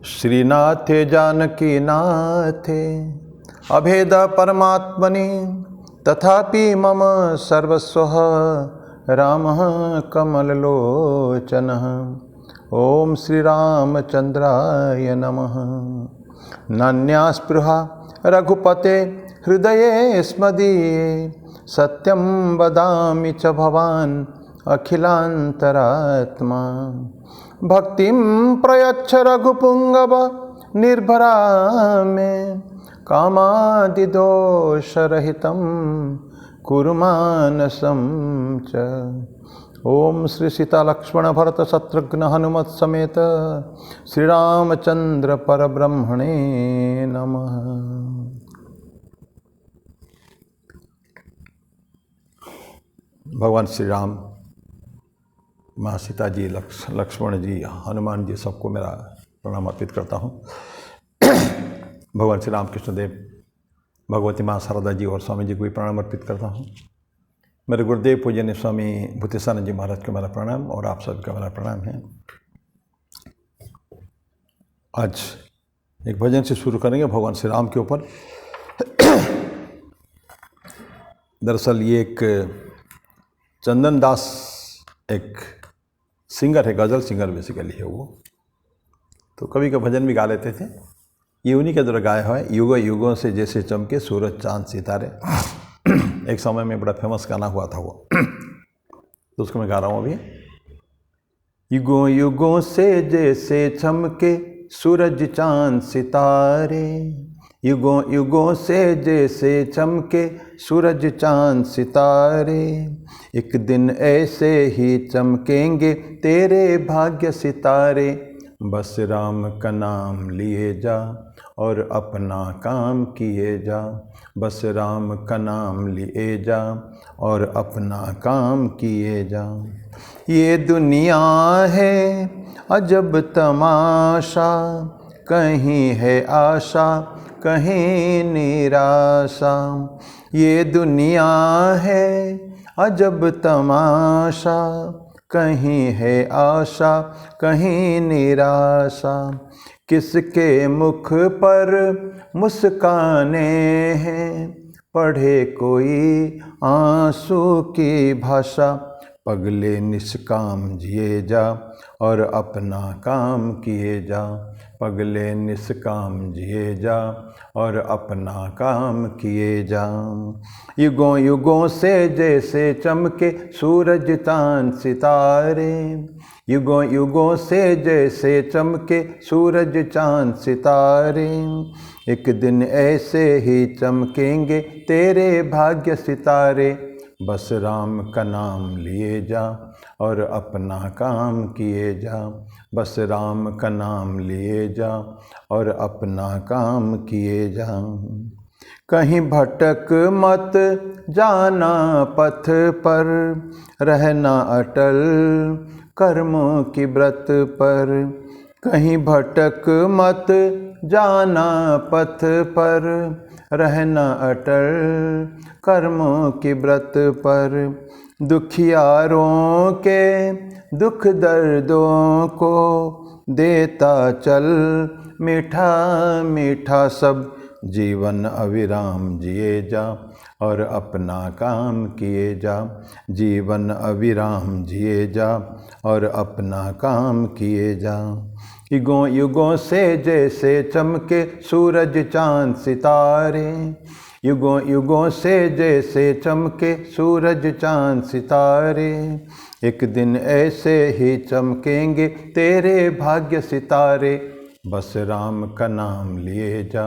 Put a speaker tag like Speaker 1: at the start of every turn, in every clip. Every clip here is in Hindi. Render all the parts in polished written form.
Speaker 1: श्रीनाथे जानकी नाथे अभेद परमात्मने तथापि मम सर्वस्वः रामः कमललोचनः। ओम श्री रामचंद्राय नमः। नान्यास्पृहा रघुपते हृदये स्मदीये सत्यं वदामि च भवान् अखिलान्तरात्मा। भक्तिं प्रयच्छ रघुपुंगव निर्भरा मे कामादिदोषरहितं कुरु मानसं च। ओम श्री सीता लक्ष्मण भरत शत्रुघ्न हनुमत समेत श्री रामचंद्र परब्रह्मणे नमः। भगवान श्री राम, माँ सीता जी, लक्ष्मण जी, हनुमान जी, सबको मेरा प्रणाम अर्पित करता हूँ। भगवान श्री राम कृष्ण देव, भगवती माँ शारदा जी और स्वामी जी को भी प्रणाम अर्पित करता हूँ। मेरे गुरुदेव पूजनीय स्वामी भूतेशानंद जी महाराज को मेरा प्रणाम और आप सबका मेरा प्रणाम है। आज एक भजन से शुरू करेंगे भगवान श्री राम के ऊपर। दरअसल ये एक चंदन दास एक सिंगर है, गज़ल सिंगर बेसिकली है वो, तो कभी का भजन भी गा लेते थे। ये उन्हीं के द्वारा गाया हुआ है, युगों युगों से जैसे चमके सूरज चांद सितारे। एक समय में बड़ा फेमस गाना हुआ था वो, तो उसको मैं गा रहा हूँ अभी। युगों युगों से जैसे चमके सूरज चांद सितारे, युगों युगों से जैसे चमके सूरज चांद सितारे, एक दिन ऐसे ही चमकेंगे तेरे भाग्य सितारे। बस राम का नाम लिए जा और अपना काम किए जा, बस राम का नाम लिए जा और अपना काम किए जा। ये दुनिया है अजब तमाशा, कहीं है आशा कहीं निराशा। ये दुनिया है अजब तमाशा, कहीं है आशा कहीं निराशा। किसके मुख पर मुस्काने हैं, पढ़े कोई आंसू की भाषा। पगले निष्काम जिए जा और अपना काम किए जा, पगले निष्काम जिए जा और अपना काम किए जा। युगों युगों से जैसे चमके सूरज चांद सितारे, युगों युगों से जैसे चमके सूरज चांद सितारे, एक दिन ऐसे ही चमकेंगे तेरे भाग्य सितारे। बस राम का नाम लिए जा और अपना काम किए जा, बस राम का नाम लिए जा और अपना काम किए जा। कहीं भटक मत जाना पथ पर, रहना अटल कर्मों की व्रत पर। कहीं भटक मत जाना पथ पर, रहना अटल कर्मों की व्रत पर। दुखियारों के दुख दर्दों को देता चल मीठा मीठा सब। जीवन अविराम जिए जा और अपना काम किए जा, जीवन अविराम जिए जा और अपना काम किए जा। युगों युगों से जैसे चमके सूरज चांद सितारे, युगों युगों से जैसे चमके सूरज चांद सितारे, एक दिन ऐसे ही चमकेंगे तेरे भाग्य सितारे। बस राम का नाम लिए जा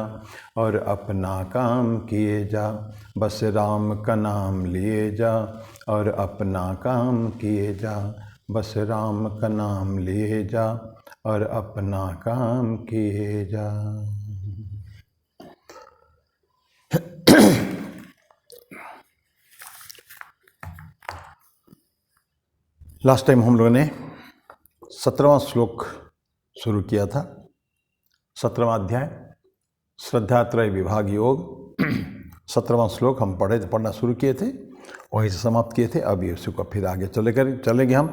Speaker 1: और अपना काम किए जा, बस राम का नाम लिए जा और अपना काम किए जा, बस राम का नाम लिए जा और अपना काम किए जा। लास्ट टाइम हम लोगों ने 17वां श्लोक शुरू किया था। 17वां अध्याय श्रद्धात्रय विभाग योग। 17वां श्लोक हम पढ़ना शुरू किए थे, वहीं से समाप्त किए थे। अभी उसी को फिर आगे चलेंगे हम।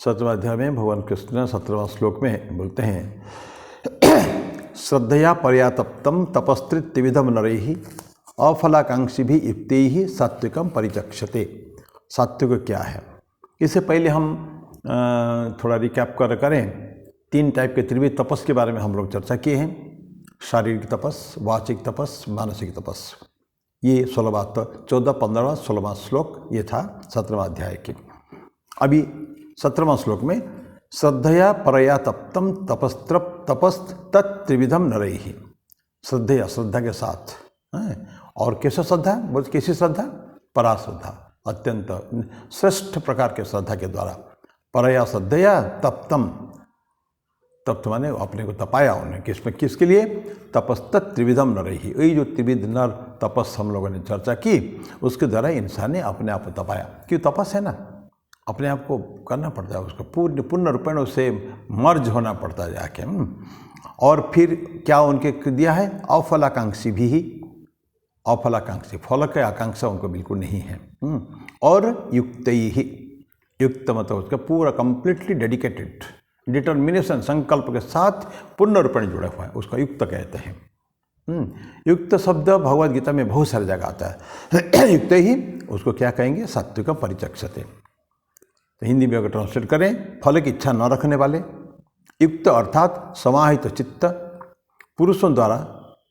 Speaker 1: 17वें अध्याय में भगवान कृष्ण 17वां श्लोक में बोलते हैं, श्रद्धया पर्यातप्तम तपस्त्रिविधम नरैहि अफलाकांक्षी भी युक्तैहि सात्विकम परिचक्षते। सात्विक क्या है? इससे पहले हम थोड़ा रिकैप करें। 3 टाइप के त्रिविध तपस के बारे में हम लोग चर्चा किए हैं। शारीरिक तपस, वाचिक तपस, मानसिक तपस। ये 14, 15, 16वां श्लोक ये था 17वां अध्याय के। अभी 17वां श्लोक में श्रद्धया परया तप्तम तपस्तत्त्रिविधम नरैहि। श्रद्धया, श्रद्धा के साथ, और कैसे श्रद्धा? बोल कैसी श्रद्धा? परा श्रद्धा, अत्यंत श्रेष्ठ प्रकार के श्रद्धा के द्वारा। परया श्रद्धया तप्तम, तप्त माने अपने को तपाया उन्हें, किसके लिए? तपस्तत्त्रिविधम नरैहि। यही जो त्रिविध नर तपस हम लोगों ने चर्चा की, उसके द्वारा इंसान ने अपने आप को तपाया। क्यों? तपस है ना, अपने आप को करना पड़ता है, उसको पूर्ण रूपेण उससे मर्ज होना पड़ता है जाके। और फिर क्या उनके दिया है? अफलाकांक्षी भी ही, अफलाकांक्षी, फल के आकांक्षा उनको बिल्कुल नहीं है। और युक्त ही, युक्त मतलब उसका पूरा कंप्लीटली डेडिकेटेड, डिटर्मिनेशन, संकल्प के साथ पूर्ण रूपेण जुड़ा हुआ है, उसका युक्त कहते हैं। युक्त शब्द भगवद गीता में बहुत सारी जगह आता है। युक्त ही उसको क्या कहेंगे? सात्विक परिचक्षते। तो हिंदी में अगर ट्रांसलेट करें, फल की इच्छा न रखने वाले। युक्त अर्थात समाहित चित्त, पुरुषों द्वारा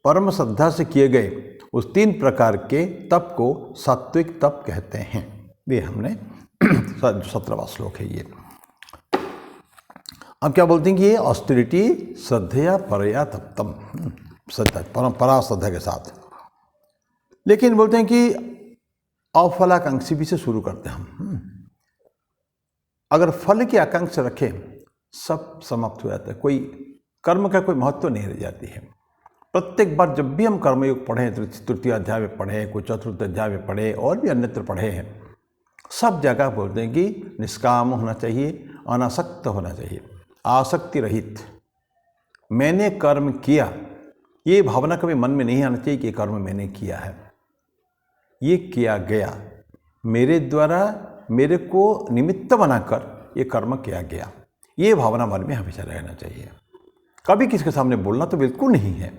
Speaker 1: परम श्रद्धा से किए गए उस 3 प्रकार के तप को सात्विक तप कहते हैं। ये हमने 17वां श्लोक है ये। अब क्या बोलते हैं कि ये ऑस्टेरिटी श्रद्धया परया तप्तम, श्रद्धा परम्परा श्रद्धा के साथ। लेकिन बोलते हैं कि अफलाकांक्षी भी से शुरू करते हैं हम। अगर फल की आकांक्षा रखें, सब समाप्त हो जाता है, कोई कर्म का कोई महत्व नहीं रह जाती है। प्रत्येक बार जब भी हम कर्मयोग पढ़ें, तृतीय अध्याय में पढ़े, कोई चतुर्थ अध्याय में पढ़े, और भी अन्यत्र पढ़े हैं, सब जगह बोलते हैं कि निष्काम होना चाहिए, अनासक्त होना चाहिए, आसक्ति रहित। मैंने कर्म किया, ये भावना कभी मन में नहीं आना चाहिए कि ये कर्म मैंने किया है, ये किया गया, मेरे द्वारा मेरे को निमित्त बनाकर ये कर्म किया गया, ये भावना मन में हमेशा रहना चाहिए। कभी किसी के सामने बोलना तो बिल्कुल नहीं है,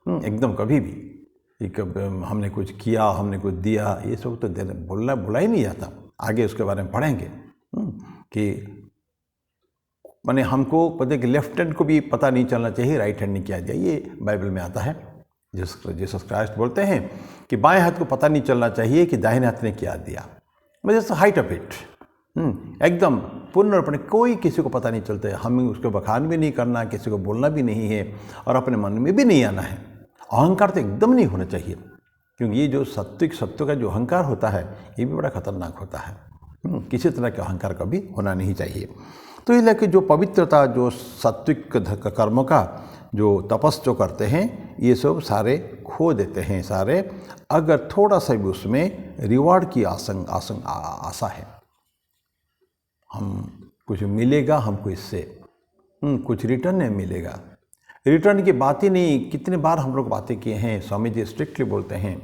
Speaker 1: एकदम कभी भी हमने कुछ किया, हमने कुछ दिया, ये सब तो बोला ही नहीं जाता। आगे उसके बारे में पढ़ेंगे कि माने हमको पता है कि लेफ्ट हैंड को भी पता नहीं चलना चाहिए राइट हैंड ने क्या दिया, ये बाइबल में आता है। जीसस क्राइस्ट बोलते हैं कि बाएं हाथ को पता नहीं चलना चाहिए कि दाहिने हाथ ने क्या दिया। मतलब हाइट ऑफ इट, एकदम पूर्ण रूप में कोई किसी को पता नहीं चलता है। हमें उसको बखान भी नहीं करना, किसी को बोलना भी नहीं है, और अपने मन में भी नहीं आना है। अहंकार तो एकदम नहीं होना चाहिए, क्योंकि ये जो सात्विक सत्व का जो अहंकार होता है, ये भी बड़ा खतरनाक होता है। किसी तरह का अहंकार कभी होना नहीं चाहिए। तो इसलिए कि जो पवित्रता, जो सात्विक कर्मों का जो तपस जो करते हैं, ये सब सारे खो देते हैं सारे, अगर थोड़ा सा भी उसमें रिवार्ड की आशा है। हम कुछ मिलेगा हमको इससे, कुछ रिटर्न नहीं मिलेगा। रिटर्न की बात ही नहीं, कितने बार हम लोग बातें किए हैं। स्वामी जी स्ट्रिक्टली बोलते हैं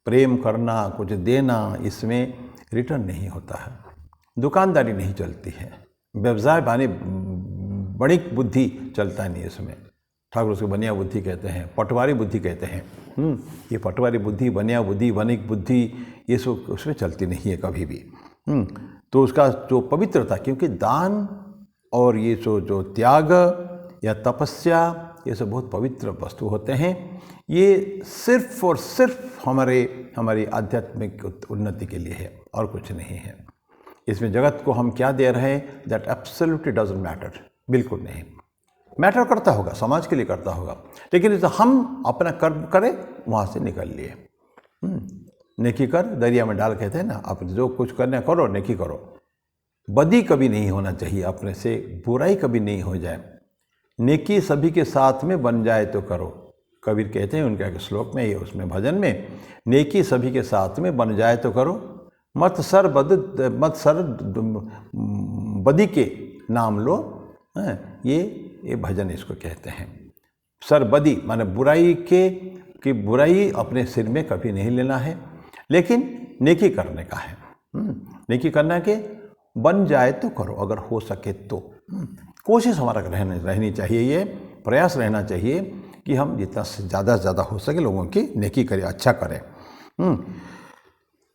Speaker 1: प्रेम करना, कुछ देना, इसमें रिटर्न नहीं होता है। दुकानदारी नहीं चलती है, व्यवसाय बानी बड़ी बुद्धि चलता नहीं इसमें। ठाकुर उसको बनिया बुद्धि कहते हैं, पटवारी बुद्धि कहते हैं। ये पटवारी बुद्धि, बनिया बुद्धि, वनिक बुद्धि, ये सब उसमें चलती नहीं है कभी भी। तो उसका जो पवित्रता, क्योंकि दान और ये जो त्याग या तपस्या, ये सब बहुत पवित्र वस्तु होते हैं। ये सिर्फ और सिर्फ हमारी आध्यात्मिक उन्नति के लिए है और कुछ नहीं है। इसमें जगत को हम क्या दे रहे हैं, दैट एब्सोल्युटली डजंट मैटर, बिल्कुल नहीं। मैटर करता होगा, समाज के लिए करता होगा, लेकिन तो हम अपना कर्म करें, वहाँ से निकल लिए। नेकी कर दरिया में डाल, कहते हैं ना। आप जो कुछ करना करो, नेकी करो। बदी कभी नहीं होना चाहिए अपने से, बुराई कभी नहीं हो जाए। नेकी सभी के साथ में बन जाए तो करो। कबीर कहते हैं उनका एक श्लोक में, ये उसमें भजन में, नेकी सभी के साथ में बन जाए तो करो, मत सर बदी के नाम लो। ये भजन इसको कहते हैं। सर बदी माने बुराई की बुराई अपने सिर में कभी नहीं लेना है, लेकिन नेकी करने का है। नेकी करना के बन जाए तो करो, अगर हो सके तो। कोशिश हमारा रहनी चाहिए, ये प्रयास रहना चाहिए कि हम जितना से ज़्यादा हो सके लोगों की नेकी करें, अच्छा करें।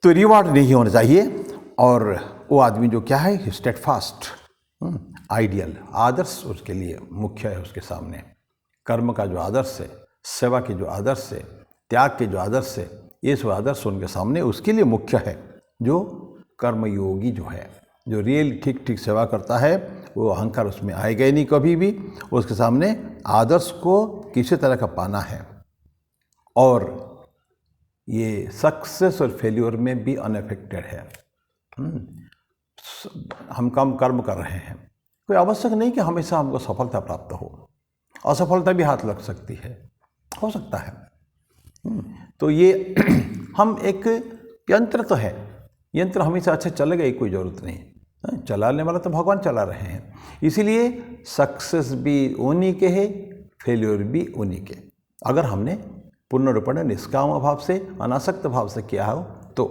Speaker 1: तो रिवार्ड नहीं होना चाहिए। और वो आदमी जो क्या है, स्टेडफास्ट, आइडियल, आदर्श उसके लिए मुख्य है उसके सामने। कर्म का जो आदर्श है, सेवा के जो आदर्श है, त्याग के जो आदर्श है, ये सब आदर्श उनके सामने उसके लिए मुख्य है। जो कर्मयोगी जो है, जो रियल ठीक सेवा करता है, वो अहंकार उसमें आएगा ही नहीं कभी भी। उसके सामने आदर्श को किसी तरह का पाना है। और ये सक्सेस और फेल्योर में भी अनअफेक्टेड है। हम कम कर्म कर रहे हैं, कोई आवश्यक नहीं कि हमेशा हमको सफलता प्राप्त हो, असफलता भी हाथ लग सकती है, हो सकता है। तो ये हम एक यंत्र तो है, यंत्र हमेशा अच्छा चलेगा ही कोई ज़रूरत नहीं, चलाने वाला तो भगवान चला रहे हैं। इसीलिए सक्सेस भी उन्हीं के है, फेल्योर भी उन्हीं के। अगर हमने पूर्ण रूपेण निष्काम भाव से, अनासक्त भाव से किया हो तो।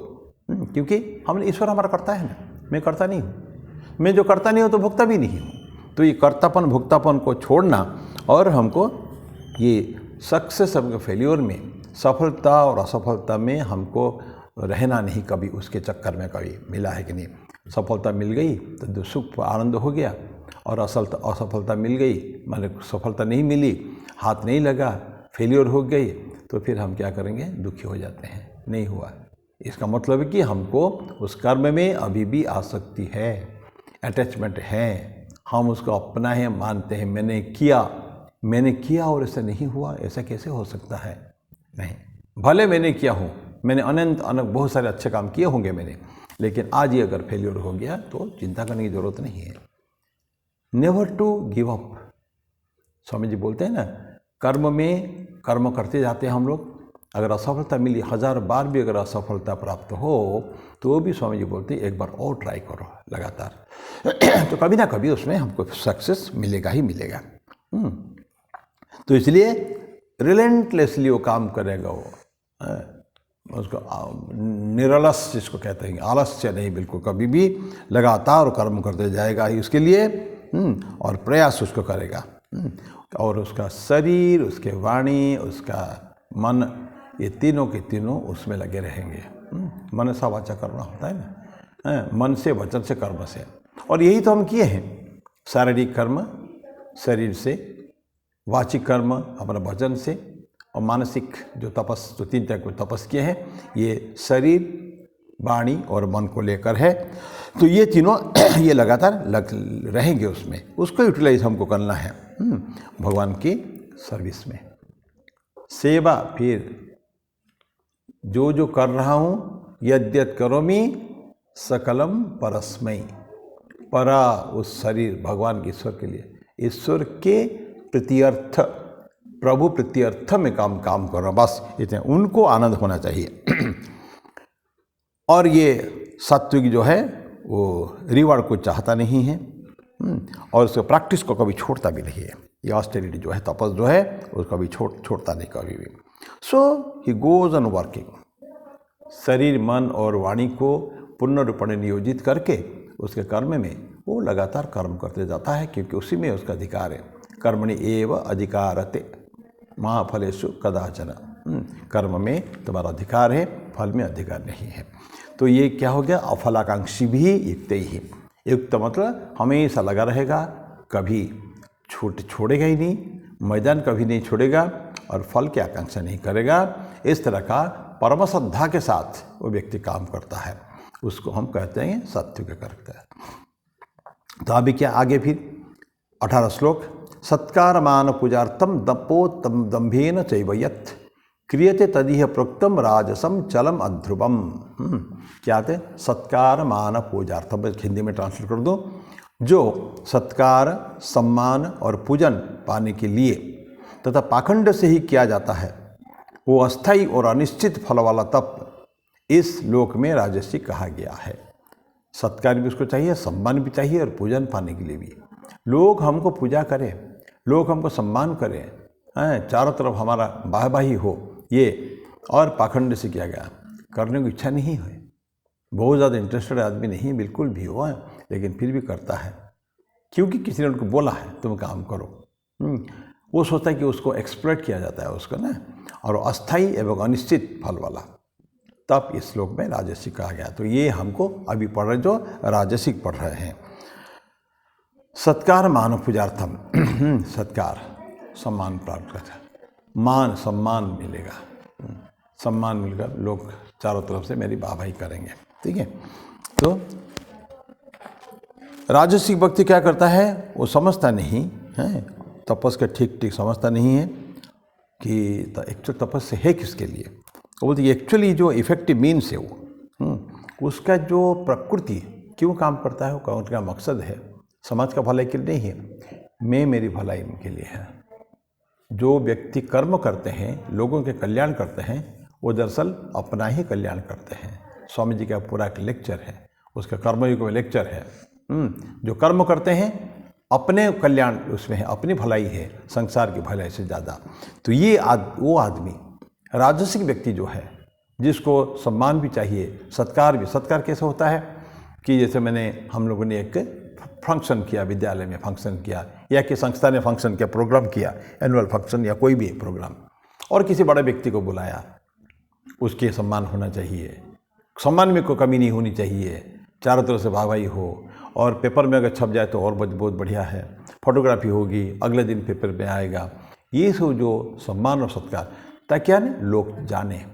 Speaker 1: क्योंकि हमने, ईश्वर हमारा करता है ना, मैं करता नहीं हूँ। मैं जो करता नहीं हूँ तो भुगता भी नहीं हूँ। तो ये कर्तापन भुगतापन को छोड़ना, और हमको ये सक्सेस और फेल्योर में, सफलता और असफलता में हमको रहना नहीं कभी उसके चक्कर में। कभी मिला है कि नहीं, सफलता मिल गई तो सुख आनंद हो गया, और असफलता मिल गई, माने सफलता नहीं मिली, हाथ नहीं लगा, फेलियर हो गई, तो फिर हम क्या करेंगे, दुखी हो जाते हैं, नहीं हुआ। इसका मतलब है कि हमको उस कर्म में अभी भी आसक्ति है, अटैचमेंट है, हम उसको अपना है मानते हैं। मैंने किया और ऐसा नहीं हुआ, ऐसा कैसे हो सकता है? नहीं, भले मैंने किया हूँ, मैंने अनंत बहुत सारे अच्छे काम किए होंगे मैंने, लेकिन आज ये अगर फेलियर हो गया तो चिंता करने की ज़रूरत नहीं है। Never to give up. Swami ji बोलते हैं ना, कर्म में कर्म करते जाते हैं हम लोग, अगर असफलता मिली, 1000 बार भी अगर असफलता प्राप्त हो तो भी स्वामी जी बोलते हैं एक बार और ट्राई करो लगातार तो कभी ना कभी उसमें हमको सक्सेस मिलेगा ही मिलेगा। तो इसलिए रिलेंटलेसली वो काम करेगा, वो उसको निरलस जिसको कहते हैं, आलस्य नहीं, बिल्कुल कभी भी लगातार कर्म करते जाएगा ही उसके लिए, और प्रयास उसको करेगा। और उसका शरीर, उसके वाणी, उसका मन, ये तीनों के तीनों उसमें लगे रहेंगे। मन सा वाचा करना होता है ना, मन से, वचन से, कर्म से। और यही तो हम किए हैं, शारीरिक कर्म शरीर से, वाचिक कर्म अपना वचन से, और मानसिक जो तपस, जो 3 तरह के तपस किए हैं, ये शरीर, वाणी और मन को लेकर है। तो ये तीनों ये लगातार रहेंगे उसमें, उसको यूटिलाइज हमको करना है भगवान की सर्विस में। सेवा, फिर जो कर रहा हूँ, यद्यत करोमि सकलम परस्मै, परा उस शरीर, भगवान के, ईश्वर के लिए, ईश्वर के प्रत्यर्थ, प्रभु प्रत्यर्थ में काम कर रहा हूँ, बस इतने, उनको आनंद होना चाहिए। और ये सात्विक जो है वो रिवार्ड को चाहता नहीं है, और उसको प्रैक्टिस को कभी छोड़ता भी नहीं है। ये ऑस्टेरिटी जो है, तपस जो है, उसको कभी छोड़ता नहीं कभी भी। सो ही गोज ऑन वर्किंग, शरीर, मन और वाणी को पूर्ण रूप में नियोजित करके उसके कर्म में वो लगातार कर्म करते जाता है, क्योंकि उसी में उसका अधिकार है। कर्मणि एव अधिकारते मा फलेषु कदाचन, कर्म में तुम्हारा अधिकार है, फल में अधिकार नहीं है। तो ये क्या हो गया, अफलाकांक्षी भी युक्त ही। युक्त मतलब हमेशा लगा रहेगा, कभी छोड़ेगा ही नहीं, मैदान कभी नहीं छोड़ेगा, और फल की आकांक्षा नहीं करेगा। इस तरह का परम श्रद्धा के साथ वो व्यक्ति काम करता है, उसको हम कहते हैं सात्विक करता है। तो अभी क्या आगे फिर 18 श्लोक, सत्कार मान पूजार्थम दपोत्तम दंभेन चैवयत् क्रियते तदिह प्रोक्तम राजसम चलम अध्रुवम। क्या आते, सत्कार मान पूजार्थम, हिंदी में ट्रांसलेट कर दो, जो सत्कार, सम्मान और पूजन पाने के लिए तथा पाखंड से ही किया जाता है, वो अस्थायी और अनिश्चित फल वाला तप इस लोक में राजसी कहा गया है। सत्कार भी उसको चाहिए, सम्मान भी चाहिए, और पूजन पाने के लिए भी। लोग हमको पूजा करें, लोग हमको सम्मान करें, चारों तरफ हमारा वाहवाही हो, ये और पाखंड से किया गया, करने की इच्छा नहीं है, बहुत ज़्यादा इंटरेस्टेड आदमी नहीं बिल्कुल भी हुआ है, लेकिन फिर भी करता है क्योंकि किसी ने उनको बोला है तुम काम करो। वो सोचता है कि उसको एक्सप्लॉइट किया जाता है उसको ना, और अस्थायी एवं अनिश्चित फल वाला। तब इस श्लोक में राजसिक कहा गया। तो ये हमको अभी पढ़ रहे जो राजसिक पढ़ रहे हैं। सत्कार मान पूजार्थम सत्कार सम्मान प्राप्त करता है, मान सम्मान मिलेगा, सम्मान मिलकर लोग चारों तरफ से मेरी वाहवाही करेंगे। ठीक है, तो राजसिक व्यक्ति क्या करता है, वो समझता नहीं है तपस का ठीक ठीक समझता नहीं है कि एक्चुअल तपस्या है किसके लिए। वो बोलते एक्चुअली जो इफेक्टिव मीन्स है वो उसका जो प्रकृति क्यों काम करता है, वो कौन का मकसद है, समाज का भलाई के लिए नहीं है, मैं मेरी भलाई के लिए है। जो व्यक्ति कर्म करते हैं, लोगों के कल्याण करते हैं, वो दरअसल अपना ही कल्याण करते हैं। स्वामी जी का पूरा एक लेक्चर है, उसका कर्मयोग में लेक्चर है। जो कर्म करते हैं अपने कल्याण उसमें है, अपनी भलाई है, संसार की भलाई से ज़्यादा। तो ये वो आदमी राजसिक व्यक्ति जो है, जिसको सम्मान भी चाहिए, सत्कार भी। सत्कार कैसे होता है कि जैसे हम लोगों ने एक फंक्शन किया, विद्यालय में फंक्शन किया या कि संस्था ने फंक्शन किया, प्रोग्राम किया, एनुअल फंक्शन या कोई भी प्रोग्राम, और किसी बड़े व्यक्ति को बुलाया, उसके सम्मान होना चाहिए, सम्मान में कोई कमी नहीं होनी चाहिए, चारों तरफ से वाहवाही हो, और पेपर में अगर छप जाए तो और बहुत बढ़िया है, फोटोग्राफी होगी, अगले दिन पेपर में आएगा। ये सब जो सम्मान और सत्कार, ताकि क्या नहीं लोग जाने,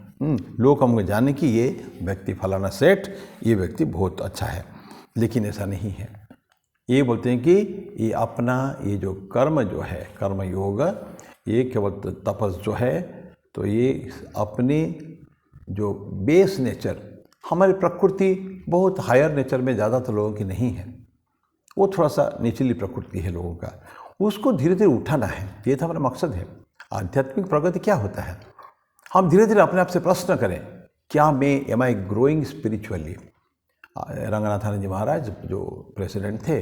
Speaker 1: लोग हमको जाने कि ये व्यक्ति फलाना सेठ, ये व्यक्ति बहुत अच्छा है। लेकिन ऐसा नहीं है। ये बोलते हैं कि ये अपना ये जो कर्म जो है, कर्म योग, ये केवल तपस जो है, तो ये अपने जो बेस नेचर, हमारी प्रकृति बहुत हायर नेचर में ज़्यादातर लोगों की नहीं है, वो थोड़ा सा निचली प्रकृति है लोगों का, उसको धीरे धीरे उठाना है। ये तो हमारा मकसद है। आध्यात्मिक प्रगति क्या होता है, हम धीरे धीरे अपने आप से प्रश्न करें, क्या मैं एम आई ग्रोइंग स्पिरिचुअली। रंगनाथानंद जी महाराज जो प्रेसिडेंट थे,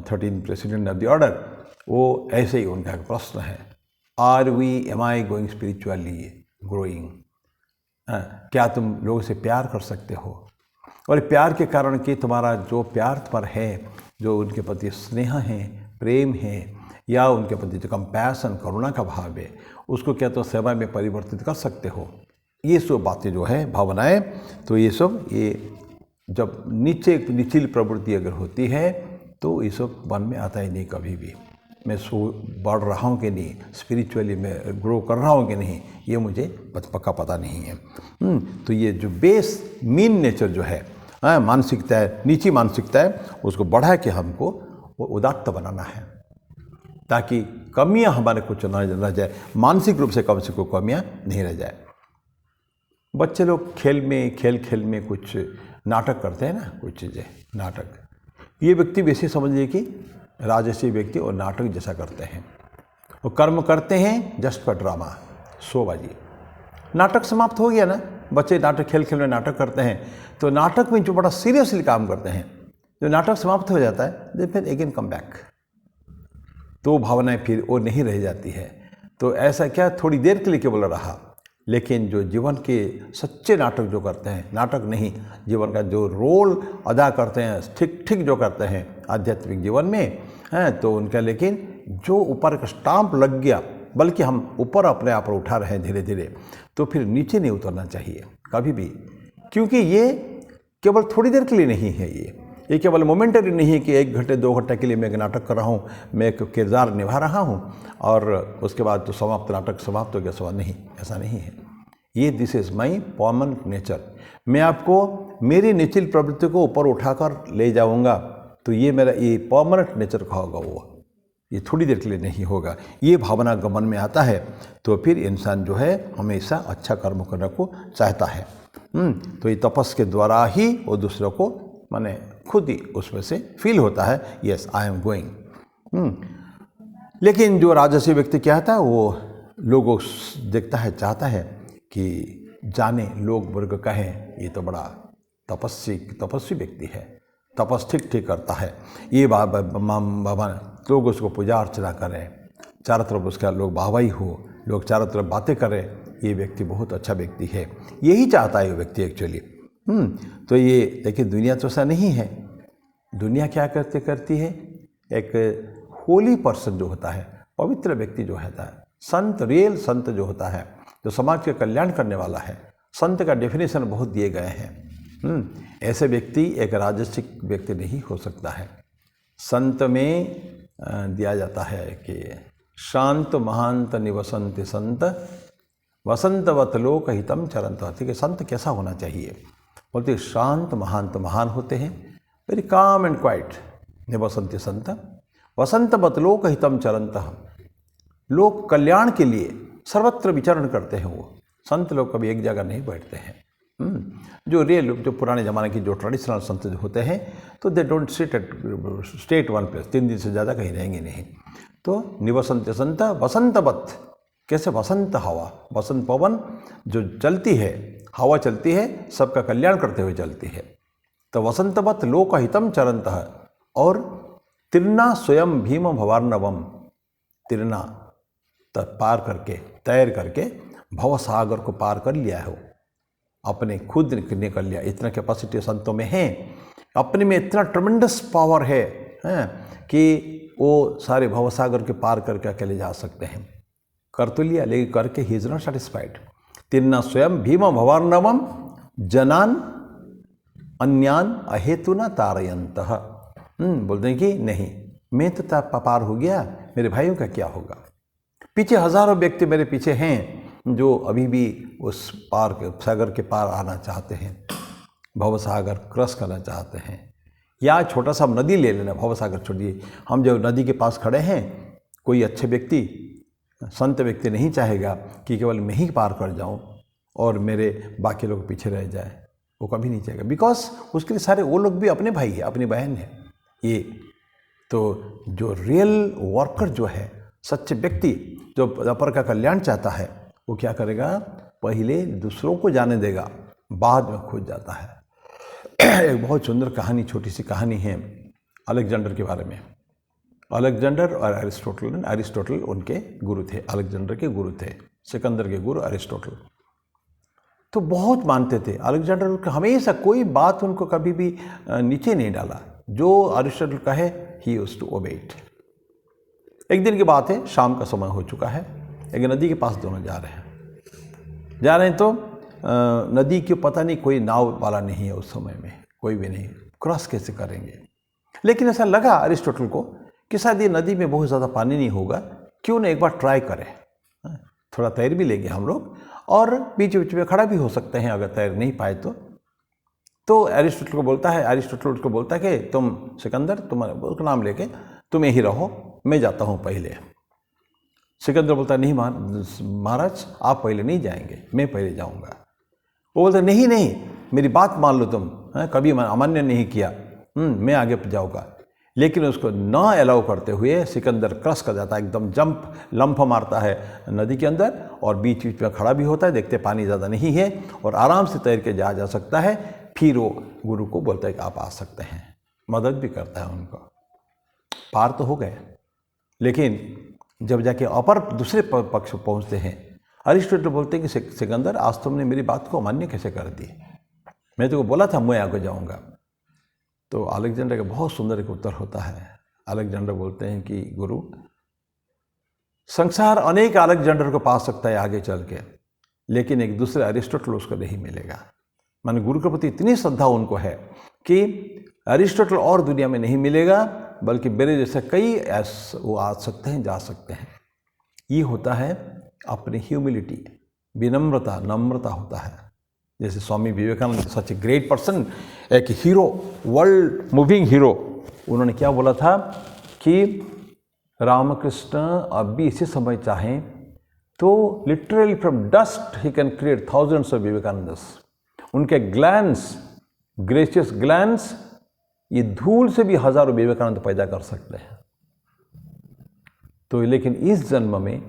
Speaker 1: 13 प्रेसिडेंट ऑफ द ऑर्डर, वो ऐसे ही उनका एक प्रश्न है, are we am I going spiritually growing. क्या तुम लोगों से प्यार कर सकते हो, और प्यार के कारण कि तुम्हारा जो प्यार पर है, जो उनके प्रति स्नेह है, प्रेम है, या उनके प्रति जो कंपैशन, करुणा का भाव है, उसको क्या तो सेवा में परिवर्तित कर सकते हो। ये सब बातें जो है, भावनाएं, तो ये सब ये जब निचली प्रवृत्ति अगर होती है तो ये सब मन में आता ही नहीं कभी भी। मैं बढ़ रहा हूँ कि नहीं, स्पिरिचुअली मैं ग्रो कर रहा हूँ कि नहीं, ये मुझे पक्का पता नहीं है। तो ये जो बेस मीन नेचर जो है, मानसिकता है, नीची मानसिकता है, उसको बढ़ा के हमको वो उदात्त बनाना है, ताकि कमियां हमारे कुछ न रह जाए, मानसिक रूप से कम से कोई कमियां नहीं रह जाए। बच्चे लोग खेल में कुछ नाटक करते हैं ना, कुछ चीज़ें नाटक, ये व्यक्ति वैसे समझिए कि राजसी व्यक्ति और नाटक जैसा करते हैं। वो कर्म करते हैं जस्ट फॉर ड्रामा, शोबाजी। नाटक समाप्त हो गया ना, बच्चे नाटक खेल में नाटक करते हैं, तो नाटक में जो बड़ा सीरियसली काम करते हैं, जो नाटक समाप्त हो जाता है, दे फिर अगेन कम बैक, तो भावनाएं फिर वो नहीं रह जाती है। तो ऐसा क्या थोड़ी देर के लिए केवल रहा, लेकिन जो जीवन के सच्चे नाटक जो करते हैं, नाटक नहीं, जीवन का जो रोल अदा करते हैं, ठीक जो करते हैं आध्यात्मिक जीवन में हैं, तो उनका लेकिन जो ऊपर का स्टाम्प लग गया, बल्कि हम ऊपर अपने आप पर उठा रहे हैं धीरे धीरे, तो फिर नीचे नहीं उतरना चाहिए कभी भी, क्योंकि ये केवल थोड़ी देर के लिए नहीं है। ये केवल मोमेंटरी नहीं है कि 1 घंटे 2 घंटे के लिए मैं एक नाटक कर रहा हूँ, मैं एक किरदार निभा रहा हूँ और उसके बाद तो समाप्त, नाटक समाप्त हो गया, सवाल नहीं, ऐसा नहीं है। ये this is my permanent nature. मैं आपको मेरी निचली प्रवृत्ति को ऊपर उठाकर ले जाऊँगा, तो ये मेरा ये परमानेंट नेचर का होगा, वो ये थोड़ी देर के लिए नहीं होगा। ये भावना गमन में आता है तो फिर इंसान जो है हमेशा अच्छा कर्म करने को चाहता है। तो ये तपस्या के द्वारा ही वो दूसरों को माने खुद ही उसमें से फील होता है, यस आई एम गोइंग। लेकिन जो राजसी व्यक्ति क्या होता है, वो लोगों देखता है, चाहता है कि जाने लोग वर्ग कहें ये तो बड़ा तपस्वी व्यक्ति है, तपस ठीक करता है, ये बाबा लोग उसको पूजा अर्चना करें, चारों तरफ उसका लोग वाहवाही हो, लोग चारों तरफ बातें करें, ये व्यक्ति बहुत अच्छा व्यक्ति है, यही चाहता है ये व्यक्ति एक्चुअली। तो ये देखिए, दुनिया तो ऐसा नहीं है। दुनिया क्या करती है, एक होली पर्सन जो होता है, पवित्र व्यक्ति जो होता है, संत, रियल संत जो होता है, जो समाज के कल्याण करने वाला है, संत का डेफिनेशन बहुत दिए गए हैं। ऐसे व्यक्ति एक राजसिक व्यक्ति नहीं हो सकता है। संत में दिया जाता है कि शांत महांत निवसंत संत वसंतवत लोक हितम चरंत। ठीक है, संत कैसा होना चाहिए? बोलते शांत महांत, महान होते हैं, वेरी काम एंड क्वाइट, निवसंत संत वसंतवत लोक हितम चरंत। लोक कल्याण के लिए सर्वत्र विचरण करते हैं वो संत लोग, कभी एक जगह नहीं बैठते हैं। जो रियल, जो पुराने ज़माने की जो ट्रेडिशनल संत जो होते हैं, तो they don't stay at one place, 3 दिन से ज़्यादा कहीं रहेंगे नहीं। तो निवसंत संत वसंतवत, कैसे? वसंत हवा, वसंत पवन जो चलती है, हवा चलती है, सबका कल्याण करते हुए चलती है। तो वसंतवत लोक हितम चरंत। और तिरना स्वयं भीम भवार्णवम, तिरना पार करके, तैर करके भव सागर को पार कर लिया हो, अपने खुद निकल लिया। इतना कैपेसिटी संतों में है, अपने में इतना ट्रमेंडस पावर है कि वो सारे भव सागर के पार करके अकेले जा सकते हैं। कर तो लिया, लेकिन करके ही इज नॉट सेटिस्फाइड। तिन्ना स्वयं भीम भवार्णवम जनान अन्यान अहेतुना तारयंतः। बोलते हैं कि नहीं, मैं तो पार हो गया, मेरे भाइयों का क्या होगा? पीछे हजारों व्यक्ति मेरे पीछे हैं जो अभी भी उस पार के सागर के पार आना चाहते हैं, भव सागर क्रॉस करना चाहते हैं। या छोटा सा नदी ले लेना, भव सागर छोड़िए, हम जब नदी के पास खड़े हैं, कोई अच्छे व्यक्ति, संत व्यक्ति नहीं चाहेगा कि केवल मैं ही पार कर जाऊं और मेरे बाकी लोग पीछे रह जाए, वो कभी नहीं चाहेगा। बिकॉज उसके लिए सारे वो लोग भी अपने भाई है, अपनी बहन है। ये तो जो रियल वर्कर जो है, सच्चे व्यक्ति जो अपर का कल्याण चाहता है, वो क्या करेगा? पहले दूसरों को जाने देगा, बाद में खुद जाता है। एक बहुत सुंदर कहानी, छोटी सी कहानी है अलेक्जेंडर के बारे में। अलेक्जेंडर और अरिस्टोटल उनके गुरु थे, अलेक्जेंडर के गुरु थे, सिकंदर के गुरु अरिस्टोटल। तो बहुत मानते थे अलेक्जेंडर, हमेशा कोई बात उनको कभी भी नीचे नहीं डाला, जो अरिस्टोटल कहे ही यूज्ड टू ओबे इट। एक दिन की बात है, शाम का समय हो चुका है, एक नदी के पास दोनों जा रहे हैं तो नदी के पता नहीं कोई नाव वाला नहीं है उस समय में, कोई भी नहीं, क्रॉस कैसे करेंगे? लेकिन ऐसा लगा अरिस्टोटल को कि शायद ये नदी में बहुत ज़्यादा पानी नहीं होगा, क्यों ना एक बार ट्राई करें, थोड़ा तैर भी लेंगे हम लोग और बीच बीच में खड़ा भी हो सकते हैं अगर तैर नहीं पाए तो अरिस्टोटल को बोलता है कि तुम सिकंदर, तुम्हारा नाम लेके तुम यही रहो, मैं जाता हूँ पहले। सिकंदर बोलता नहीं महाराज, आप पहले नहीं जाएंगे, मैं पहले जाऊँगा। वो बोलता नहीं, मेरी बात मान लो तुम, कभी अमान्य नहीं किया, मैं आगे जाऊँगा। लेकिन उसको न अलाउ करते हुए सिकंदर क्रॉस कर जाता है, एकदम लंफ मारता है नदी के अंदर और बीच बीच में खड़ा भी होता है, देखते पानी ज़्यादा नहीं है और आराम से तैर के जा सकता है। फिर वो गुरु को बोलता है कि आप आ सकते हैं, मदद भी करता है उनको। पार तो हो गए, लेकिन जब जाके अपर दूसरे पक्ष पहुंचते हैं, अरिस्टोटल बोलते हैं कि सिकंदर, आज तुमने मेरी बात को अमान्य कैसे कर दी? मैं तो बोला था मैं आगे जाऊंगा। तो अलेक्जेंडर का बहुत सुंदर एक उत्तर होता है। अलेक्जेंडर बोलते हैं कि गुरु, संसार अनेक अलेक्जेंडर को पा सकता है आगे चल के, लेकिन एक दूसरे अरिस्टोटल उसको नहीं मिलेगा। माने गुरु के प्रति इतनी श्रद्धा उनको है कि अरिस्टोटल और दुनिया में नहीं मिलेगा, बल्कि मेरे जैसे कई वो आ सकते हैं, जा सकते हैं। ये होता है अपनी ह्यूमिलिटी, विनम्रता, नम्रता होता है। जैसे स्वामी विवेकानंद, सच ए ग्रेट पर्सन, एक हीरो, वर्ल्ड मूविंग हीरो, उन्होंने क्या बोला था कि रामकृष्ण अब भी इसी समय चाहें तो लिटरली फ्रॉम डस्ट ही can create thousands of Vivekanandas. उनके ग्लैंस, ग्रेशियस ग्लैंस, ये धूल से भी हजारों विवेकानंद पैदा कर सकते हैं। तो लेकिन इस जन्म में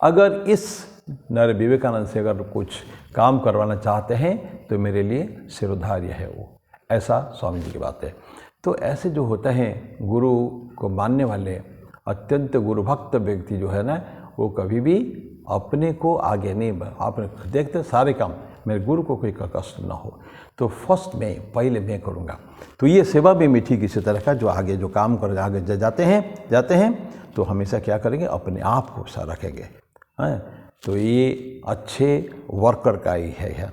Speaker 1: अगर इस नर विवेकानंद से अगर कुछ काम करवाना चाहते हैं तो मेरे लिए सिरोधार्य है वो, ऐसा स्वामी जी की बात है। तो ऐसे जो होते हैं गुरु को मानने वाले अत्यंत गुरुभक्त व्यक्ति जो है ना, वो कभी भी अपने को आगे नहीं, आप देखते सारे काम मेरे गुरु को कोई कष्ट ना हो, तो फर्स्ट मैं पहले मैं करूँगा। तो ये सेवा भी मैं ठीक इसी तरह का जो आगे जो काम कर आगे जाते हैं तो हमेशा क्या करेंगे, अपने आप को सा रखेंगे। तो ये अच्छे वर्कर का ही है।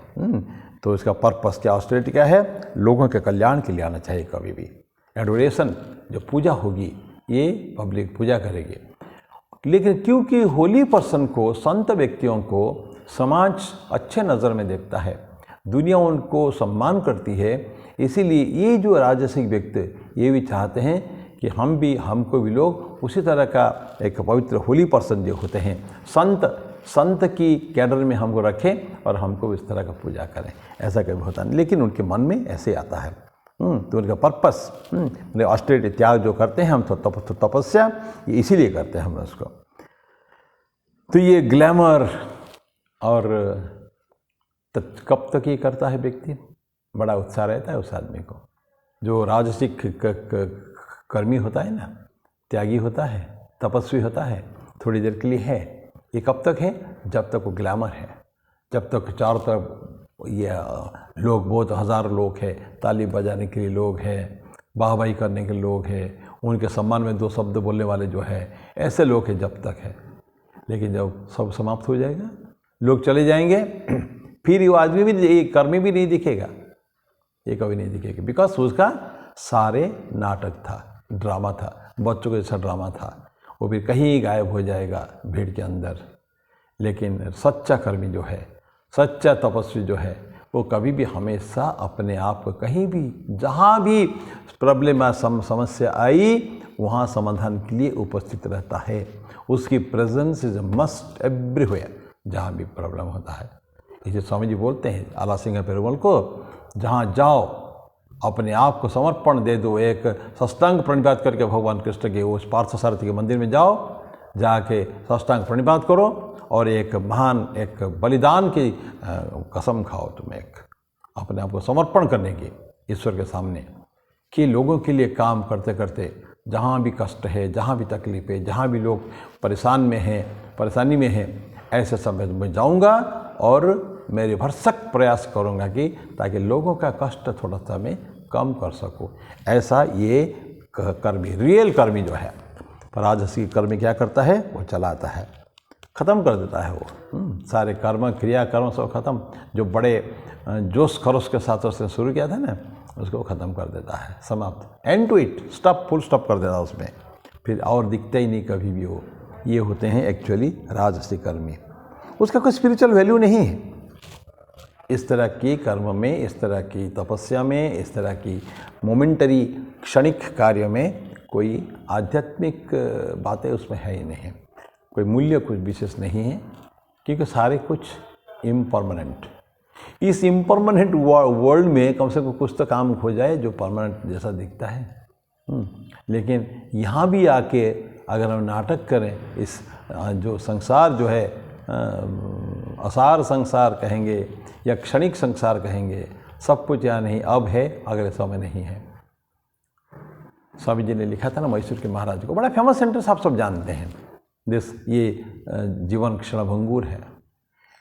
Speaker 1: तो इसका पर्पस क्या, ऑस्टेरिटी क्या है, लोगों के कल्याण के लिए आना चाहिए कभी भी। एडोरेशन जो पूजा होगी ये पब्लिक पूजा करेगी, लेकिन क्योंकि होली पर्सन को, संत व्यक्तियों को समाज अच्छे नज़र में देखता है, दुनिया उनको सम्मान करती है, इसीलिए ये जो राजसिक व्यक्ति ये भी चाहते हैं कि हमको भी लोग उसी तरह का एक पवित्र होली पर्सन जो होते हैं, संत की कैडर में हमको रखें और हमको इस तरह का पूजा करें। ऐसा कभी होता नहीं, लेकिन उनके मन में ऐसे आता है। तो उनका पर्पस मतलब ऑस्टेरिटी त्याग जो करते हैं हम, तो तपस्या ये इसीलिए करते हैं हम उसको। तो ये ग्लैमर और कब तक ये करता है व्यक्ति, बड़ा उत्साह रहता है उस आदमी को। जो राजसिक कर्मी होता है ना, त्यागी होता है, तपस्वी होता है, थोड़ी देर के लिए है। ये कब तक है, जब तक वो ग्लैमर है, जब तक चारों तरफ ये लोग, बहुत हज़ार लोग हैं, ताली बजाने के लिए लोग हैं, वाहवाही करने के लोग हैं, उनके सम्मान में दो शब्द बोलने वाले जो है, ऐसे लोग हैं जब तक है। लेकिन जब सब समाप्त हो जाएगा, लोग चले जाएंगे, फिर वो आदमी भी, ये कर्मी भी नहीं दिखेगा, ये कभी नहीं दिखेगा, बिकॉज उसका सारे नाटक था, ड्रामा था, बच्चों के जैसा ड्रामा था, वो भी कहीं गायब हो जाएगा भीड़ के अंदर। लेकिन सच्चा कर्मी जो है, सच्चा तपस्वी जो है, वो कभी भी हमेशा अपने आप को कहीं भी, जहाँ भी प्रॉब्लम या समस्या आई, वहाँ समाधान के लिए उपस्थित रहता है। उसकी प्रेजेंस इज मस्ट एवरीवेयर, जहाँ भी प्रॉब्लम होता है। इसे स्वामी जी बोलते हैं आला सिंह पेरुमल को, जहाँ जाओ अपने आप को समर्पण दे दो, एक साष्टांग प्रणिपात करके भगवान कृष्ण के उस पार्थसारथी के मंदिर में जाओ, जाके साष्टांग प्रणिपात करो और एक महान एक बलिदान की कसम खाओ, तुम एक अपने आप को समर्पण करने की ईश्वर के सामने, कि लोगों के लिए काम करते करते जहाँ भी कष्ट है, जहाँ भी तकलीफ है, जहाँ भी लोग परेशानी में हैं, ऐसे समय में जाऊँगा और मेरे भरसक प्रयास करूँगा कि ताकि लोगों का कष्ट थोड़ा सा मैं कम कर सकूँ। ऐसा ये कर्मी, रियल कर्मी जो है, राजसी कर्मी क्या करता है, वो चलाता है, ख़त्म कर देता है वो सारे कर्म क्रिया कर्म सब ख़त्म। जो बड़े जोश खरोश के साथ उसने शुरू किया था ना, उसको ख़त्म कर देता है, समाप्त, end to it, stop, full stop कर देता है उसमें, फिर और दिखते ही नहीं कभी भी वो। ये होते हैं एक्चुअली राजसी कर्मी, उसका कोई स्पिरिचुअल वैल्यू नहीं है। इस तरह की कर्म में, इस तरह की तपस्या में, इस तरह की मोमेंटरी क्षणिक कार्य में कोई आध्यात्मिक बातें उसमें है ही नहीं, कोई मूल्य कुछ विशेष नहीं है, क्योंकि सारे कुछ इम्परमानेंट। इस इम्परमानेंट वर्ल्ड में कम से कम कुछ तो काम हो जाए जो परमानेंट जैसा दिखता है। लेकिन यहाँ भी आके अगर हम नाटक करें, इस जो संसार जो है, असार संसार कहेंगे या क्षणिक संसार कहेंगे, सब कुछ यहाँ नहीं, अब है, अगले समय नहीं है। स्वामी जी ने लिखा था ना मैसूर के महाराज को, बड़ा फेमस सेंटेंस आप सब जानते हैं, ये जीवन क्षणभंगुर है,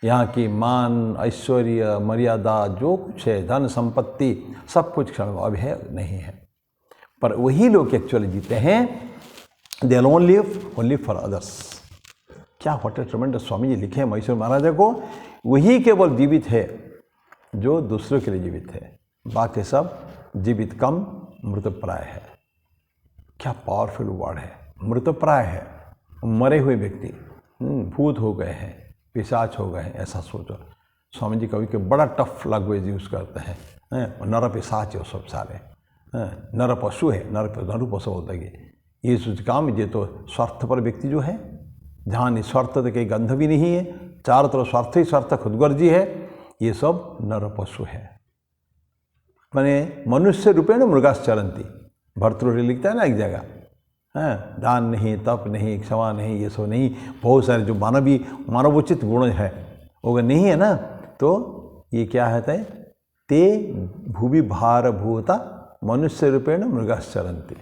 Speaker 1: यहाँ की मान ऐश्वर्य मर्यादा जो कुछ है, धन संपत्ति सब कुछ क्षण अब है, नहीं है। पर वही लोग एक्चुअली जीते हैं, दे alone live only for others. क्या व्हाट ए ट्रेमेंडस स्वामी जी लिखे हैं मैसूर महाराजा को, वही केवल जीवित है जो दूसरों के लिए जीवित है, बाकी सब जीवित कम मृतप्राय है। क्या पावरफुल वर्ड है, मृतप्राय है, मरे हुए व्यक्ति, भूत हो गए हैं, पिशाच हो गए हैं, ऐसा सोचो। स्वामी जी कभी के बड़ा टफ लैंग्वेज यूज़ करते हैं, नर पिशाच है सब सारे, नर पशु है, नर पशु होता है ये सोच काम। ये तो स्वार्थपर व्यक्ति जो है, जहाँ निस्वार्थ के गंध भी नहीं है, चारों तरफ स्वार्थ ही स्वार्थ, खुदगर्जी है, ये सब नर पशु है। मैंने मनुष्य रूपेण मृगाश्चरंती, भर्तृहरि लिखता है ना एक जगह, दान नहीं, तप नहीं, क्षमा नहीं, ये सब नहीं, बहुत सारे जो मानवोचित गुण है वो नहीं है ना, तो ये क्या है, ते भूवि भारभूता मनुष्य रूपेण मृगाश्चरंती।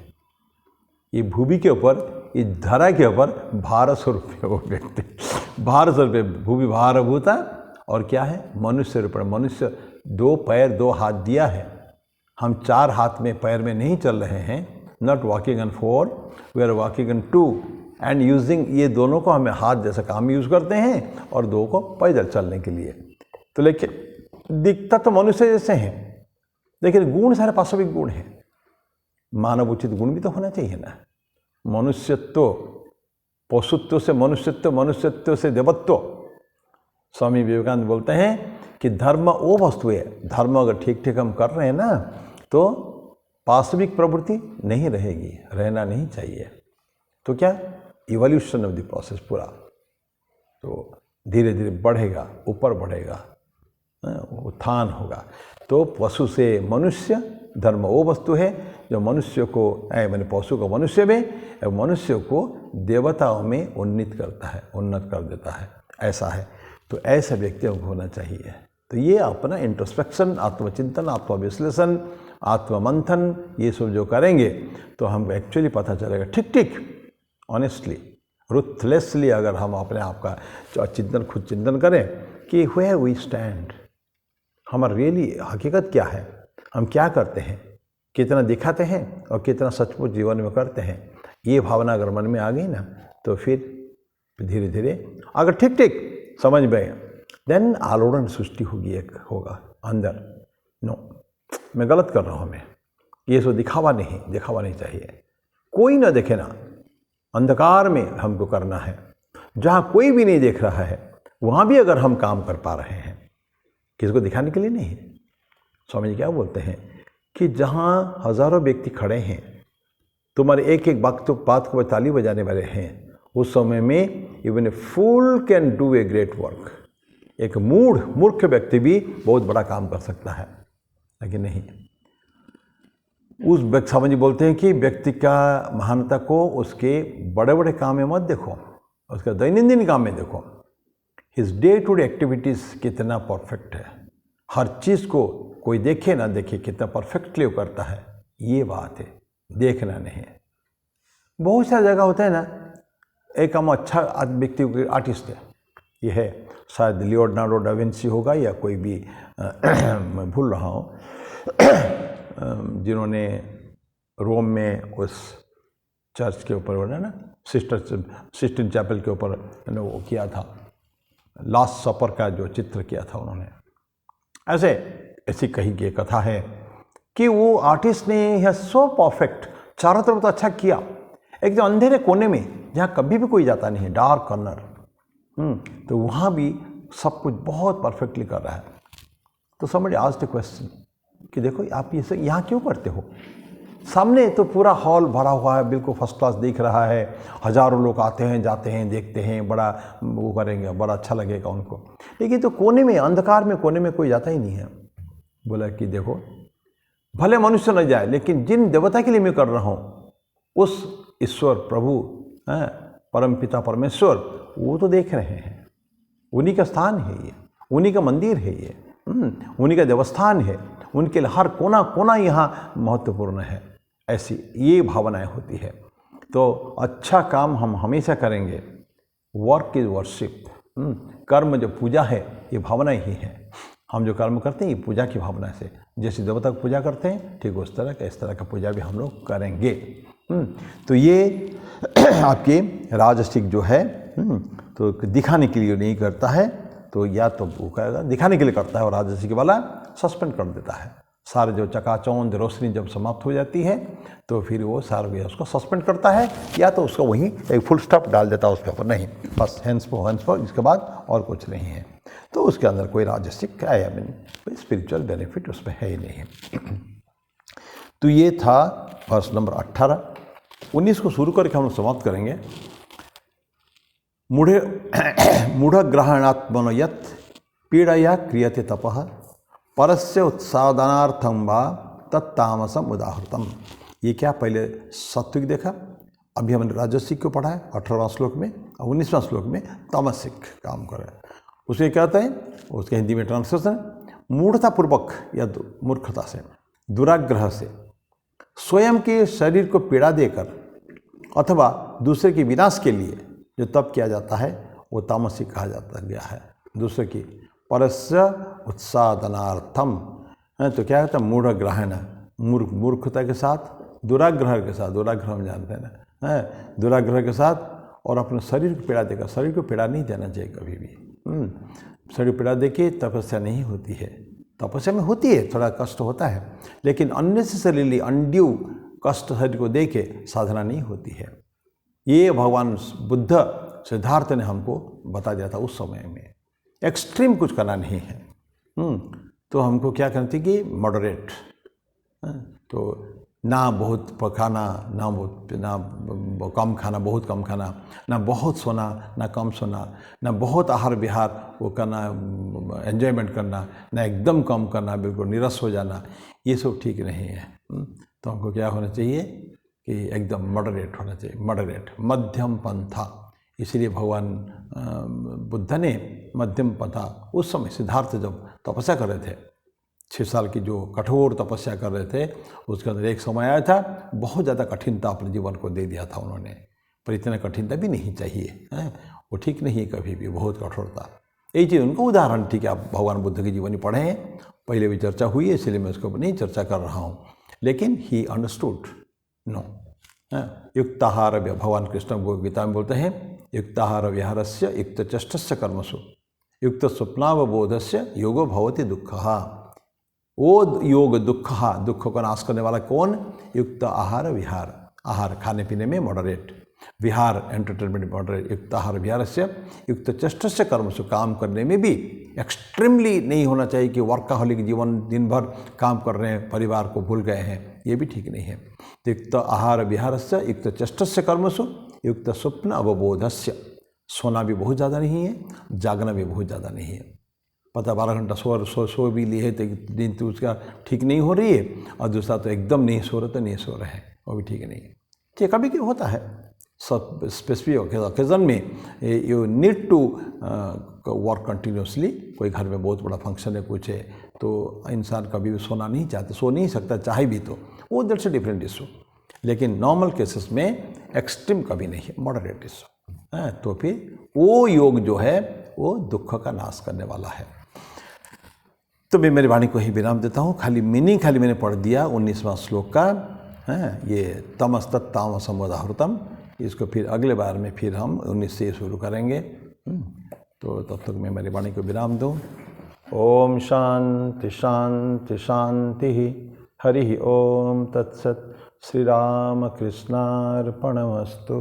Speaker 1: ये भूमि के ऊपर, इस धरा के ऊपर भार स्वरूप है वो व्यक्ति, भार स्वरूप भूवि भारभूता और क्या है, मनुष्य रूपेण, मनुष्य 2 पैर 2 हाथ दिया है, हम 4 हाथ में पैर में नहीं चल रहे हैं, not walking on 4, we are walking on 2 and using, ये दोनों को हमें हाथ जैसा काम यूज़ करते हैं और 2 को पैदल चलने के लिए। तो लेकिन दिखता तो मनुष्य जैसे हैं, लेकिन गुण सारे पाशविक गुण हैं, मानव उचित गुण भी तो होना चाहिए ना। मनुष्यत्व, पशुत्व से मनुष्यत्व, मनुष्यत्व से देवत्व। स्वामी विवेकानंद बोलते हैं कि धर्म वो वस्तु है, धर्म अगर ठीक ठीक हम कर रहे हैं ना तो पाशविक प्रवृत्ति नहीं रहेगी, रहना नहीं चाहिए। तो क्या, इवोल्यूशन ऑफ द प्रोसेस पूरा, तो धीरे धीरे बढ़ेगा, ऊपर बढ़ेगा, उत्थान होगा। तो पशु से मनुष्य, धर्म वो वस्तु है जो मनुष्य को, मैंने पशु को मनुष्य में, मनुष्य को देवताओं में उन्नीत करता है, उन्नत कर देता है, ऐसा है। तो ऐसा व्यक्तियों को होना चाहिए। तो ये अपना इंट्रोस्पेक्शन, आत्मचिंतन, आत्मविश्लेषण, आत्ममंथन, ये सब जो करेंगे तो हम एक्चुअली पता चलेगा ठीक ठीक ऑनेस्टली, रुथलेसली अगर हम अपने आप का चिंतन, खुद चिंतन करें कि वेयर वी स्टैंड, हमारा रियली हकीकत क्या है, हम क्या करते हैं, कितना दिखाते हैं और कितना सचमुच जीवन में करते हैं। ये भावना अगर मन में आ गई ना तो फिर धीरे धीरे अगर ठीक ठीक समझ में, देन आलोड़न सृष्टि होगी, एक होगा अंदर, नो मैं गलत कर रहा हूँ, मैं ये सो दिखावा नहीं चाहिए, कोई ना देखे ना, अंधकार में हमको करना है, जहाँ कोई भी नहीं देख रहा है वहाँ भी अगर हम काम कर पा रहे हैं, किसको दिखाने के लिए नहीं। स्वामी जी क्या बोलते हैं कि जहाँ हजारों व्यक्ति खड़े हैं, तुम्हारे एक एक बात को ताली बजाने वाले हैं, उस समय में even a fool can do a great work. एक मूर्ख व्यक्ति भी बहुत बड़ा काम कर सकता है, लेकिन नहीं, उस व्यक्ति, स्वामी जी बोलते हैं कि व्यक्ति का महानता को उसके बड़े बड़े काम में मत देखो, उसका दैनंदिन काम में देखो। His day to day activities कितना परफेक्ट है, हर चीज़ को कोई देखे ना देखे कितना परफेक्टली वो करता है, ये बात है, देखना नहीं है। बहुत सारी जगह होता है ना, एक हम अच्छा व्यक्ति आर्टिस्ट है, ये है शायद लियोनार्डो डा विंसी होगा या कोई भी मैं भूल रहा हूँ, जिन्होंने रोम में उस चर्च के ऊपर ना सिस्टीन चैपल के ऊपर वो किया था, लास्ट सपर का जो चित्र किया था उन्होंने। ऐसी कही की कथा है कि वो आर्टिस्ट ने यह सो परफेक्ट, चारों तरफ तो अच्छा किया, एकदम अंधेरे कोने में जहाँ कभी भी कोई जाता नहीं है, डार्क कॉर्नर, तो वहाँ भी सब कुछ बहुत परफेक्टली कर रहा है। तो समझ आस्क्ड द क्वेश्चन कि देखो आप ये सब यहाँ क्यों करते हो, सामने तो पूरा हॉल भरा हुआ है, बिल्कुल फर्स्ट क्लास दिख रहा है, हजारों लोग आते हैं जाते हैं, देखते हैं, बड़ा वो करेंगे, बड़ा अच्छा लगेगा उनको, लेकिन तो कोने में, अंधकार में कोने में कोई जाता ही नहीं है। बोला कि देखो भले मनुष्य न जाए, लेकिन जिन देवता के लिए मैं कर रहा हूँ उस ईश्वर प्रभु, परम पिता परमेश्वर, वो तो देख रहे हैं, उन्हीं का स्थान है ये, उन्हीं का मंदिर है ये, उन्हीं का देवस्थान है, उनके लिए हर कोना कोना यहाँ महत्वपूर्ण है। ऐसी ये भावनाएं होती है। तो अच्छा काम हम हमेशा करेंगे, वर्क इज वर्शिप, कर्म जो पूजा है ये भावना ही है। हम जो कर्म करते हैं ये पूजा की भावना से, जैसे देवता को पूजा करते हैं ठीक उस तरह का, इस तरह का पूजा भी हम लोग करेंगे। तो ये आपके राजसिक जो है तो दिखाने के लिए नहीं करता है, तो या तो वो कहेगा दिखाने के लिए करता है और राजसिक वाला सस्पेंड कर देता है। सारे जो चकाचौंध रोशनी जब समाप्त हो जाती है तो फिर वो सारे उसको सस्पेंड करता है, या तो उसको वहीं एक फुल स्टॉप डाल देता है उसके ऊपर, नहीं बस हैंड्स पर, इसके बाद और कुछ नहीं है। तो उसके अंदर कोई राजसिक कोई स्पिरिचुअल बेनिफिट उसमें है ही नहीं। तो ये था वर्ष नंबर 18। 19 को शुरू करके हम लोग समाप्त करेंगे। मूढ़ग्रहणात्मनो यत् पीड़या क्रियते तपः परस्य उत्सादनार्थम वा तत्तामसम उदाहृतम। ये क्या, पहले सात्विक देखा, अभी हमने राजसिक को पढ़ा है 18वां श्लोक में, और 19वां श्लोक में तामसिक काम कर रहे हैं। उसे क्या कहते हैं, उसके हिंदी में ट्रांसलेशन, मूढ़तापूर्वक या मूर्खता से, दुराग्रह से, स्वयं के शरीर को पीड़ा देकर अथवा दूसरे के विनाश के लिए जो तप किया जाता है वो तामसिक कहा जाता गया है। दूसरे की परस्य उत्सादनार्थम। तो क्या कहता है, मूढ़ ग्रहण, मूर्खता के साथ, दुराग्रह के साथ, दुराग्रह हम जानते हैं ना, है दुराग्रह के साथ, और अपने शरीर को पीड़ा देकर, शरीर को पीड़ा नहीं देना चाहिए कभी भी। शरीर को पीड़ा देके तपस्या नहीं होती है। तपस्या में होती है, थोड़ा कष्ट होता है, लेकिन अननेसेसरीली अनड्यू कष्ट शरीर को दे के साधना नहीं होती है। ये भगवान बुद्ध सिद्धार्थ ने हमको बता दिया था उस समय में। एक्सट्रीम कुछ करना नहीं है। तो हमको क्या करना चाहिए कि मॉडरेट, तो ना बहुत खाना, ना कम खाना, बहुत कम खाना, ना बहुत सोना, ना कम सोना, ना बहुत आहार विहार वो करना, एंजॉयमेंट करना, ना एकदम कम करना, बिल्कुल निरस हो जाना, ये सब ठीक नहीं है। तो हमको क्या होना चाहिए कि एकदम मॉडरेट होना चाहिए, मॉडरेट, मध्यम पंथा। इसलिए भगवान बुद्ध ने मध्यम पंथा, उस समय सिद्धार्थ जब तपस्या कर रहे थे, 6 साल की जो कठोर तपस्या कर रहे थे, उसके अंदर एक समय आया था, बहुत ज़्यादा कठिनता अपने जीवन को दे दिया था उन्होंने। पर इतना कठिनता भी नहीं चाहिए, वो ठीक नहीं है कभी भी, बहुत कठोरता। यही चीज़ उनको उदाहरण थी कि आप भगवान बुद्ध की जीवनी पढ़े हैं, पहले भी चर्चा हुई है, इसलिए मैं उसको नहीं चर्चा कर रहा हूँ। लेकिन ही अंडरस्टूड नो। युक्ताहार, भगवान कृष्ण गीता में बोलते हैं, युक्ताहार विहारस्य युक्तचेष्टस्य कर्मसु युक्त स्वप्नावबोधस्य योगो भवति दुःखः। वो योग दुख को नाश करने वाला कौन? युक्त आहार विहार, आहार खाने पीने में मॉडरेट, विहार एंटरटेनमेंट मॉडरेट, युक्त आहार विहार से युक्त चेष्टा से कर्म से, काम करने में भी एक्सट्रीमली नहीं होना चाहिए कि वर्काहोलिक जीवन, दिन भर काम कर रहे हैं, परिवार को भूल गए हैं, ये भी ठीक नहीं है। युक्त आहार विहार से युक्त चेष्टा से कर्मसु युक्त स्वप्न अवबोधस्य, सोना भी बहुत ज़्यादा नहीं है, जागना भी बहुत ज़्यादा नहीं है। पता 12 घंटा सो भी लिए तो दिन तो उसका ठीक नहीं हो रही है, और दूसरा तो एकदम नहीं सो रहे तो नहीं सो रहे हैं, वो भी ठीक नहीं है। ठीक, कभी कभी होता है, सब स्पेसिफिक ओकेजन में you need to work continuously. कोई घर में बहुत बड़ा फंक्शन है, कुछ है, तो इंसान कभी भी सोना नहीं चाहता, सो नहीं सकता चाहे भी, तो वो दैट्स अ डिफरेंट इशू। लेकिन नॉर्मल केसेस में एक्सट्रीम कभी नहीं है, मॉडरेट इशू है। तो फिर वो योग जो है वो दुख का नाश करने वाला है। तो मैं मेरी वाणी को ही विराम देता हूँ। खाली मीनिंग खाली मैंने पढ़ दिया 19वां श्लोक का, है ये तमस्तत्तामसं वदाहृतम्। इसको फिर अगले बार में फिर हम 19 से शुरू करेंगे। तो तब तक मैं मेरी वाणी को विराम दूँ। ओम शांति शांति शांति। हरि ओम तत्सत। श्री राम कृष्णार्पणमस्तु।